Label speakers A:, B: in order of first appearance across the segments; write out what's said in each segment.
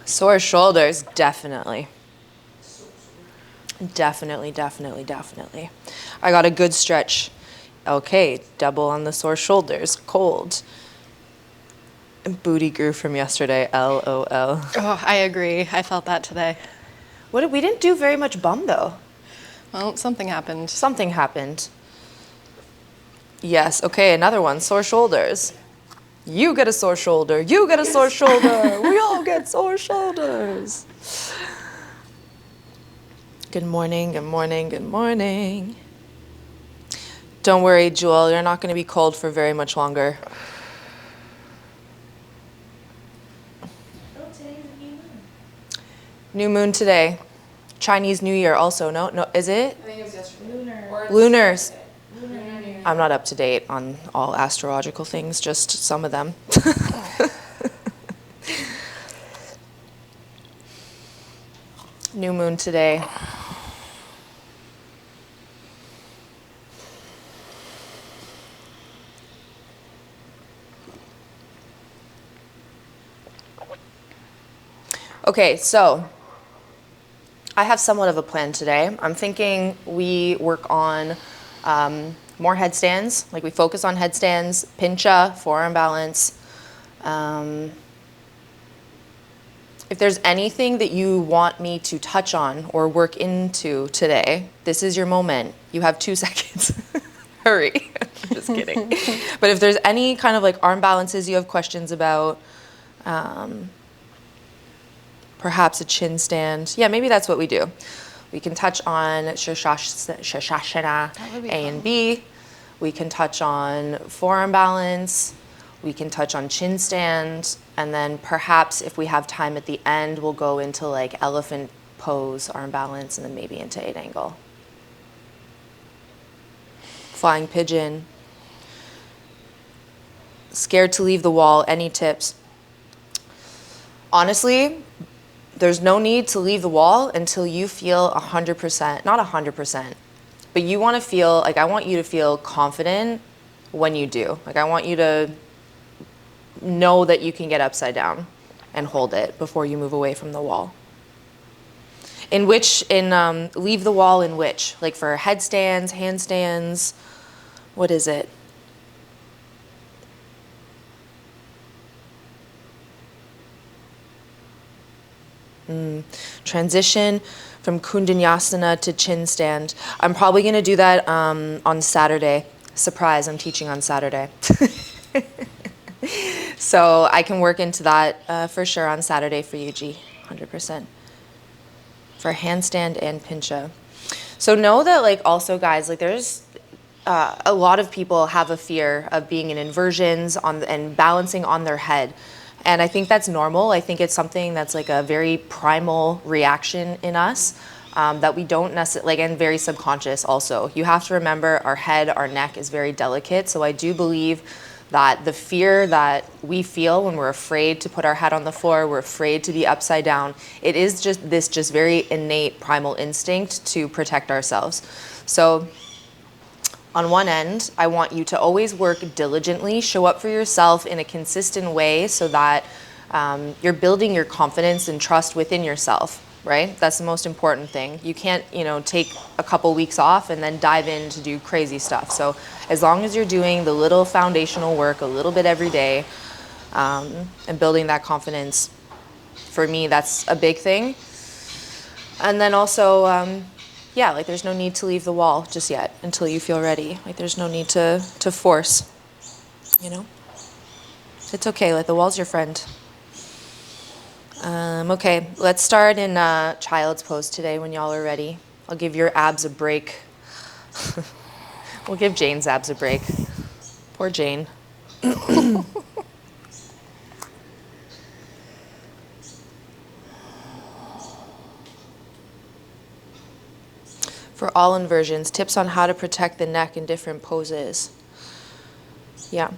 A: Sore shoulders, definitely. Definitely, definitely, definitely. I got a good stretch. Okay, double on the sore shoulders, cold. Booty grew from yesterday, LOL.
B: Oh, I agree. I felt that today.
A: We didn't do very much bum though.
B: Well, something happened.
A: Something happened. Yes, okay, another one, sore shoulders. You get a sore shoulder, you get a sore shoulder, we all get sore shoulders. Good morning, good morning, good morning. Don't worry, Jewel, you're not going to be cold for very much longer.
C: Oh, today's a new moon.
A: New moon today. Chinese New Year also, no, is it?
C: I think it was yesterday. Lunar.
A: Lunars.
C: Lunar New Year.
A: I'm not up to date on all astrological things, just some of them. New moon today. Okay, so I have somewhat of a plan today. I'm thinking we work on more headstands, like we focus on headstands, pincha, forearm balance. If there's anything that you want me to touch on or work into today, this is your moment. You have 2 seconds. Hurry. Just kidding. But if there's any kind of like arm balances you have questions about, perhaps a chin stand. Yeah, maybe that's what we do. We can touch on Shashasana A and B. We can touch on forearm balance. We can touch on chin stand. And then perhaps if we have time at the end, we'll go into like elephant pose, arm balance, and then maybe into 8 angle. Flying pigeon. Scared to leave the wall. Any tips? Honestly, there's no need to leave the wall until you feel 100%, not 100%, but you want to feel, like I want you to feel confident when you do. Like I want you to know that you can get upside down and hold it before you move away from the wall. Leave the wall in which? Like for headstands, handstands, what is it? Transition from Kundanyasana to chin stand. I'm probably going to do that on Saturday. Surprise, I'm teaching on Saturday. So I can work into that for sure on Saturday for you, G, 100%. For handstand and pincha. So know that like also guys, like there's a lot of people have a fear of being in inversions and balancing on their head. And I think that's normal. I think it's something that's like a very primal reaction in us that we don't necessarily, and very subconscious also. You have to remember our head, our neck is very delicate. So I do believe that the fear that we feel when we're afraid to put our head on the floor, we're afraid to be upside down, it is just very innate primal instinct to protect ourselves. So on one end, I want you to always work diligently, show up for yourself in a consistent way so that you're building your confidence and trust within yourself, right? That's the most important thing. You can't, take a couple weeks off and then dive in to do crazy stuff. So as long as you're doing the little foundational work a little bit every day and building that confidence, for me, that's a big thing. And then also, like there's no need to leave the wall just yet until you feel ready. Like there's no need to force, It's okay, like the wall's your friend. Okay, let's start in child's pose today when y'all are ready. I'll give your abs a break. We'll give Jane's abs a break. Poor Jane. For all inversions, tips on how to protect the neck in different poses. Yeah,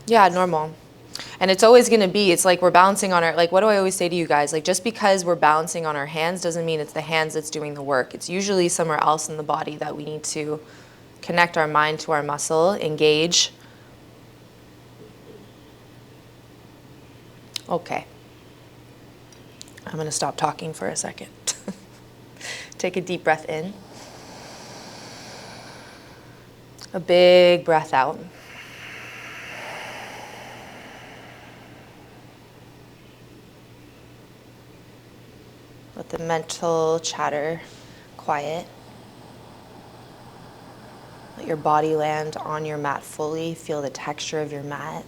A: normal. And it's always going to be, it's like we're balancing on like what do I always say to you guys? Like just because we're balancing on our hands doesn't mean it's the hands that's doing the work. It's usually somewhere else in the body that we need to connect our mind to our muscle, engage. Okay. I'm going to stop talking for a second. Take a deep breath in. A big breath out. Let the mental chatter quiet. Let your body land on your mat fully. Feel the texture of your mat,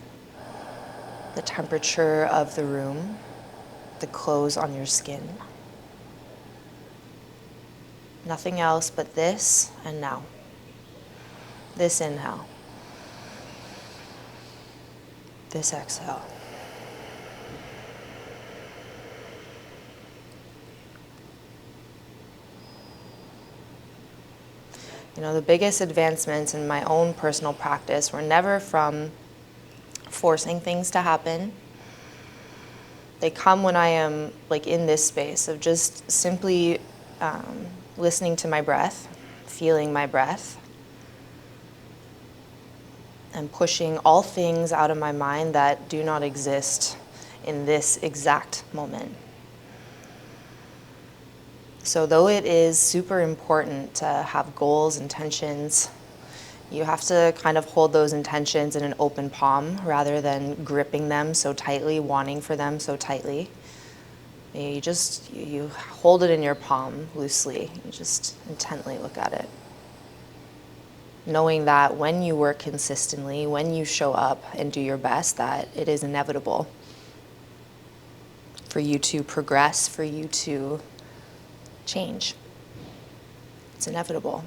A: the temperature of the room, the clothes on your skin. Nothing else but this and now. This inhale. This exhale. You know, the biggest advancements in my own personal practice were never from forcing things to happen. They come when I am like in this space of just simply listening to my breath, feeling my breath, and pushing all things out of my mind that do not exist in this exact moment. So though it is super important to have goals, intentions, you have to kind of hold those intentions in an open palm rather than gripping them so tightly, wanting for them so tightly. You hold it in your palm loosely. You just intently look at it. Knowing that when you work consistently, when you show up and do your best, that it is inevitable for you to progress, for you to change. It's inevitable.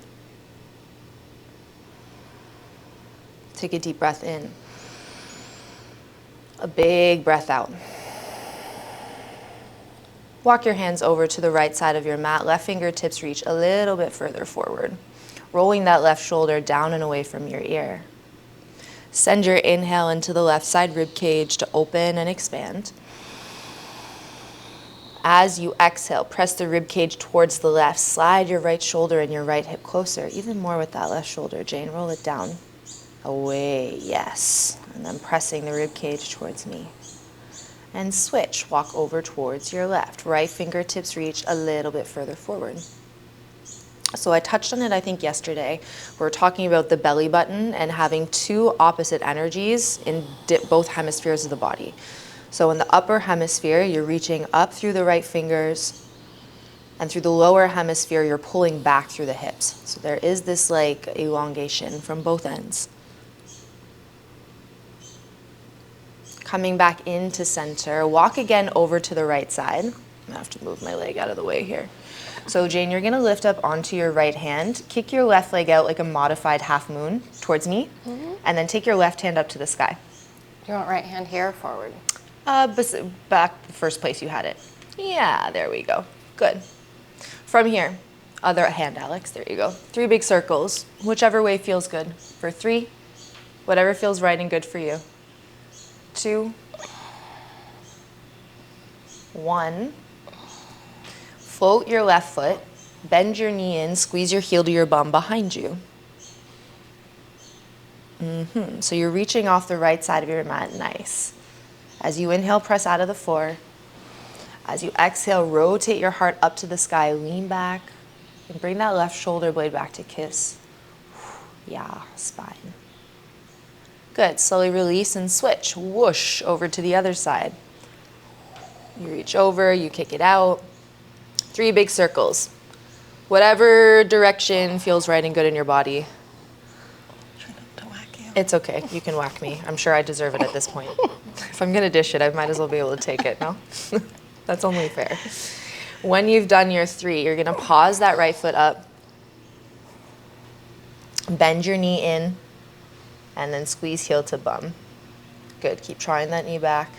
A: Take a deep breath in. A big breath out. Walk your hands over to the right side of your mat. Left fingertips reach a little bit further forward, rolling that left shoulder down and away from your ear. Send your inhale into the left side rib cage to open and expand. As you exhale, press the rib cage towards the left. Slide your right shoulder and your right hip closer. Even more with that left shoulder, Jane. Roll it down. Away, yes. And then pressing the rib cage towards me. And switch. Walk over towards your left. Right fingertips reach a little bit further forward. So I touched on it, I think, yesterday. We were talking about the belly button and having two opposite energies in both hemispheres of the body. So in the upper hemisphere, you're reaching up through the right fingers, and through the lower hemisphere, you're pulling back through the hips. So there is this like elongation from both ends. Coming back into center, walk again over to the right side. I'm gonna have to move my leg out of the way here. So Jane, you're gonna lift up onto your right hand, kick your left leg out like a modified half moon towards me, and then take your left hand up to the sky.
B: Do you want right hand here or forward?
A: Back the first place you had it. Yeah, there we go. Good. From here, other hand, Alex, there you go. 3 big circles, whichever way feels good. For 3, whatever feels right and good for you. 2, 1. Float your left foot, bend your knee in, squeeze your heel to your bum behind you. So you're reaching off the right side of your mat, nice. As you inhale, press out of the floor. As you exhale, rotate your heart up to the sky, lean back, and bring that left shoulder blade back to kiss. Yeah, spine. Good, slowly release and switch, whoosh, over to the other side. You reach over, you kick it out. 3 big circles. Whatever direction feels right and good in your body.
B: Try not to whack you.
A: It's okay, you can whack me. I'm sure I deserve it at this point. If I'm gonna dish it, I might as well be able to take it, no? That's only fair. When you've done your 3, you're gonna pause that right foot up, bend your knee in, and then squeeze heel to bum. Good, keep trying that knee back.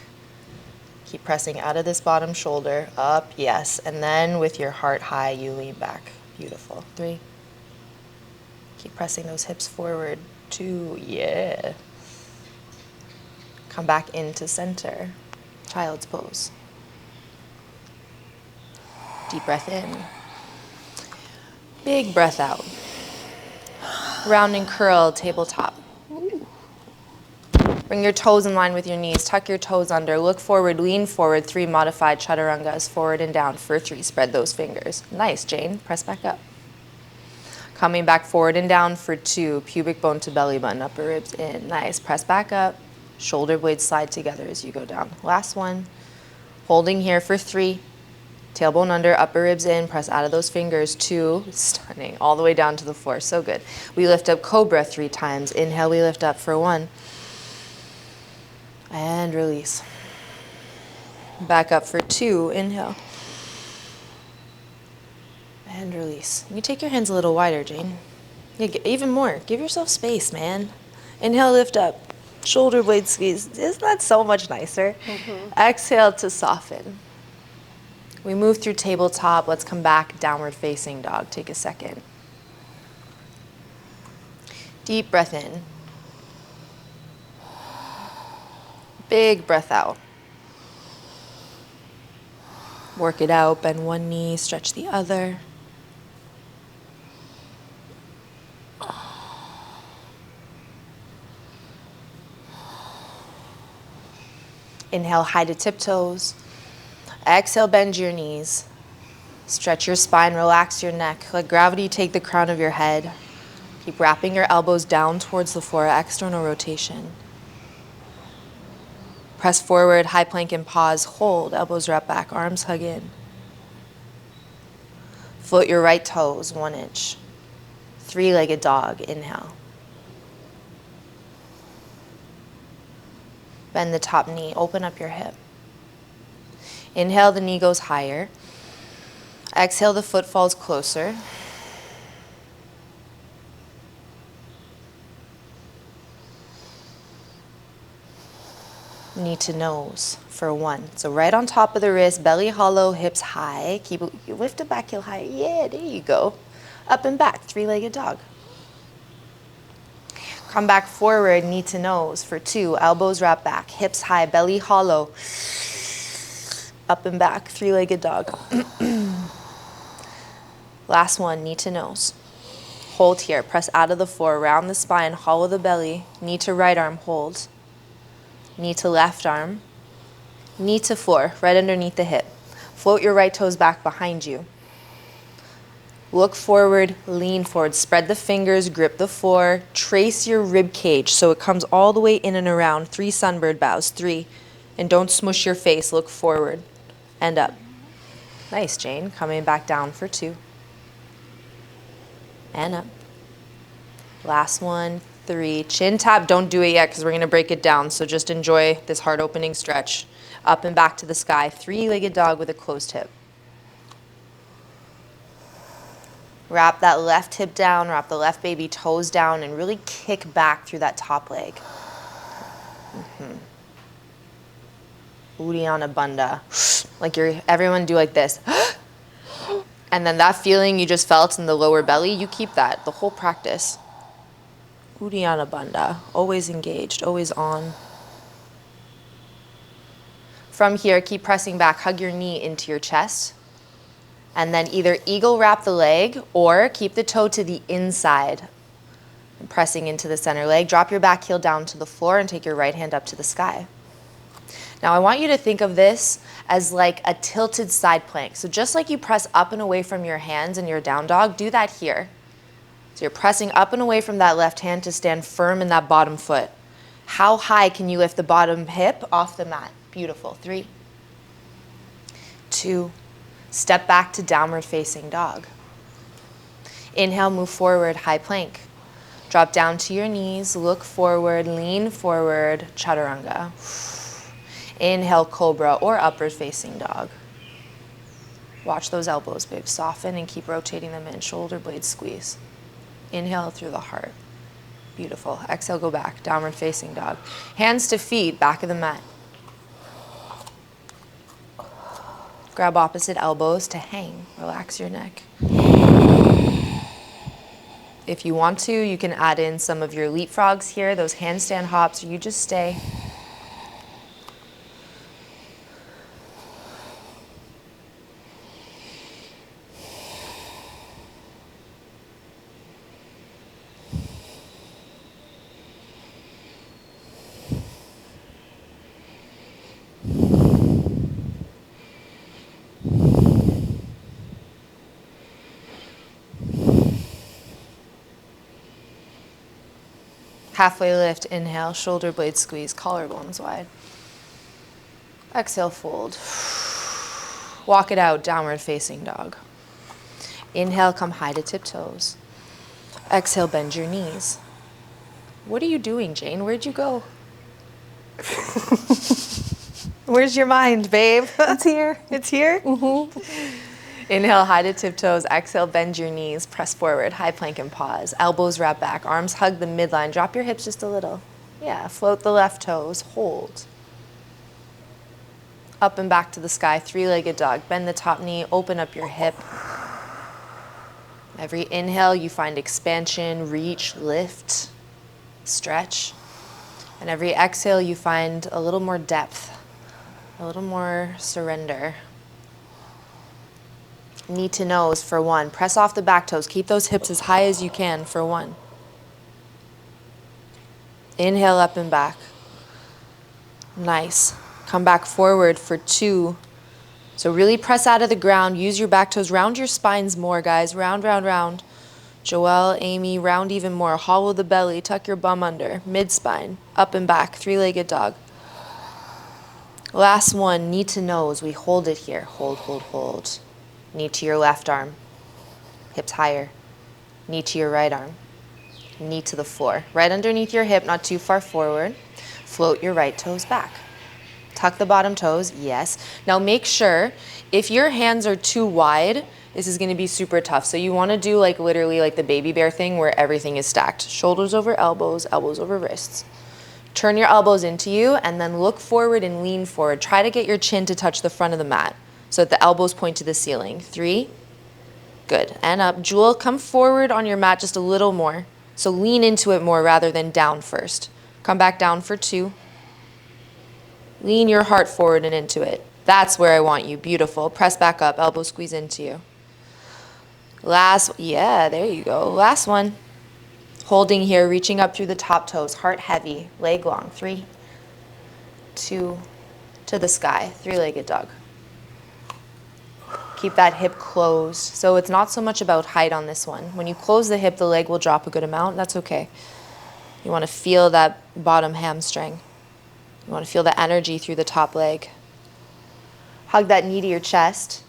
A: Keep pressing out of this bottom shoulder, up, yes. And then with your heart high, you lean back. Beautiful. 3. Keep pressing those hips forward. 2, yeah. Come back into center. Child's pose. Deep breath in. Big breath out. Round and curl, tabletop. Bring your toes in line with your knees. Tuck your toes under. Look forward, lean forward. 3 modified chaturangas, forward and down. For 3, spread those fingers. Nice, Jane. Press back up. Coming back forward and down for 2. Pubic bone to belly button, upper ribs in. Nice. Press back up. Shoulder blades slide together as you go down. Last one. Holding here for 3. Tailbone under, upper ribs in. Press out of those fingers. 2. Stunning. All the way down to the floor. So good. We lift up cobra 3 times. Inhale, we lift up for 1. And release. Back up for 2. Inhale. And release. You take your hands a little wider, Jane. Yeah, even more. Give yourself space, man. Inhale, lift up. Shoulder blade squeeze. Isn't that so much nicer? Exhale to soften. We move through tabletop. Let's come back, downward facing dog. Take a second. Deep breath in. Big breath out. Work it out. Bend one knee, stretch the other. Inhale, high to tiptoes. Exhale, bend your knees. Stretch your spine, relax your neck. Let gravity take the crown of your head. Keep wrapping your elbows down towards the floor, external rotation. Press forward, high plank and pause. Hold, elbows wrap back, arms hug in. Float your right toes, 1 inch. 3-legged dog, inhale. Bend the top knee, open up your hip. Inhale, the knee goes higher. Exhale, the foot falls closer. Knee to nose for 1. So right on top of the wrist, belly hollow, hips high. Keep you lift it back heel high. Yeah, there you go. Up and back, 3-legged dog. Come back forward, knee to nose for 2. Elbows wrap back, hips high, belly hollow. Up and back, 3-legged dog. Last one, knee to nose. Hold here, press out of the floor, round the spine, hollow the belly. Knee to right arm, hold. Knee to left arm. Knee to floor, right underneath the hip. Float your right toes back behind you. Look forward, lean forward. Spread the fingers, grip the floor. Trace your rib cage so it comes all the way in and around. 3 sunbird bows, 3. And don't smush your face, look forward and up. Nice, Jane. Coming back down for 2. And up. Last one, 3. Chin tap, don't do it yet because we're going to break it down. So just enjoy this heart opening stretch. Up and back to the sky. 3-legged dog with a closed hip. Wrap that left hip down, wrap the left baby toes down, and really kick back through that top leg. Uddiyana Bandha. Like everyone do like this. And then that feeling you just felt in the lower belly, you keep that the whole practice. Uddiyana Bandha. Always engaged, always on. From here, keep pressing back. Hug your knee into your chest. And then either eagle wrap the leg or keep the toe to the inside. And pressing into the center leg. Drop your back heel down to the floor and take your right hand up to the sky. Now I want you to think of this as like a tilted side plank. So just like you press up and away from your hands in your down dog, do that here. So you're pressing up and away from that left hand to stand firm in that bottom foot. How high can you lift the bottom hip off the mat? Beautiful. 3, 2, step back to downward facing dog. Inhale, move forward, high plank. Drop down to your knees, look forward, lean forward, chaturanga. Inhale, cobra or upward facing dog. Watch those elbows, babe. Soften and keep rotating them in. Shoulder blades squeeze. Inhale through the heart. Beautiful. Exhale, go back. Downward facing dog. Hands to feet, back of the mat. Grab opposite elbows to hang. Relax your neck. If you want to, you can add in some of your leapfrogs here, those handstand hops, or you just stay. Halfway lift, inhale, shoulder blade squeeze, collarbones wide. Exhale, fold. Walk it out, downward facing dog. Inhale, come high to tiptoes. Exhale, bend your knees. What are you doing, Jane? Where'd you go? Where's your mind, babe?
B: It's here.
A: It's here? Mm-hmm. Inhale, high to tiptoes. Exhale, bend your knees. Press forward, high plank and pause. Elbows wrap back. Arms hug the midline. Drop your hips just a little. Yeah, float the left toes. Hold. Up and back to the sky. Three-legged dog. Bend the top knee. Open up your hip. Every inhale, you find expansion, reach, lift, stretch. And every exhale, you find a little more depth, a little more surrender. Knee to nose for 1. Press off the back toes. Keep those hips as high as you can for 1. Inhale up and back. Nice. Come back forward for 2. So really press out of the ground. Use your back toes. Round your spines more, guys. Round, round, round. Joelle, Amy, round even more. Hollow the belly. Tuck your bum under. Mid-spine. Up and back. Three-legged dog. Last one. Knee to nose. We hold it here. Hold, hold, hold. Knee to your left arm. Hips higher. Knee to your right arm. Knee to the floor. Right underneath your hip, not too far forward. Float your right toes back. Tuck the bottom toes, yes. Now make sure, if your hands are too wide, this is gonna be super tough. So you wanna do like literally like the baby bear thing where everything is stacked. Shoulders over elbows, elbows over wrists. Turn your elbows into you and then look forward and lean forward. Try to get your chin to touch the front of the mat so that the elbows point to the ceiling. 3, good, and up. Jewel, come forward on your mat just a little more. So lean into it more rather than down first. Come back down for 2. Lean your heart forward and into it. That's where I want you. Beautiful. Press back up. Elbow squeeze into you. Yeah, there you go. Last one. Holding here, reaching up through the top toes. Heart heavy, leg long. 3, 2, to the sky. Three-legged dog. Keep that hip closed. So it's not so much about height on this one. When you close the hip, the leg will drop a good amount. That's okay. You want to feel that bottom hamstring. You want to feel the energy through the top leg. Hug that knee to your chest.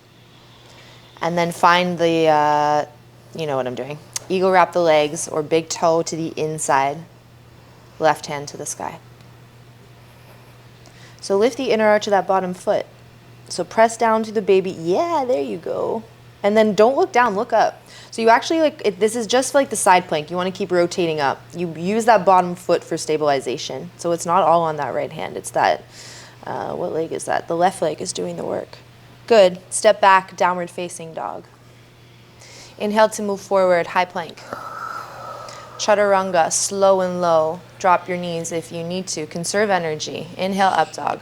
A: And then find the, you know what I'm doing. Eagle wrap the legs or big toe to the inside. Left hand to the sky. So lift the inner arch of that bottom foot. So press down to the baby. Yeah, there you go. And then don't look down, look up. So you actually this is just like the side plank. You want to keep rotating up. You use that bottom foot for stabilization. So it's not all on that right hand. It's that, what leg is that? The left leg is doing the work. Good. Step back, downward facing dog. Inhale to move forward, high plank. Chaturanga, slow and low. Drop your knees if you need to. Conserve energy. Inhale, up dog.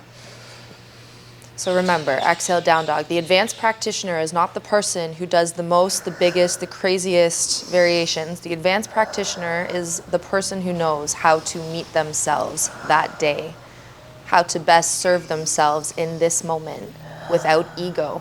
A: So remember, exhale, down dog. The advanced practitioner is not the person who does the most, the biggest, the craziest variations. The advanced practitioner is the person who knows how to meet themselves that day, how to best serve themselves in this moment without ego.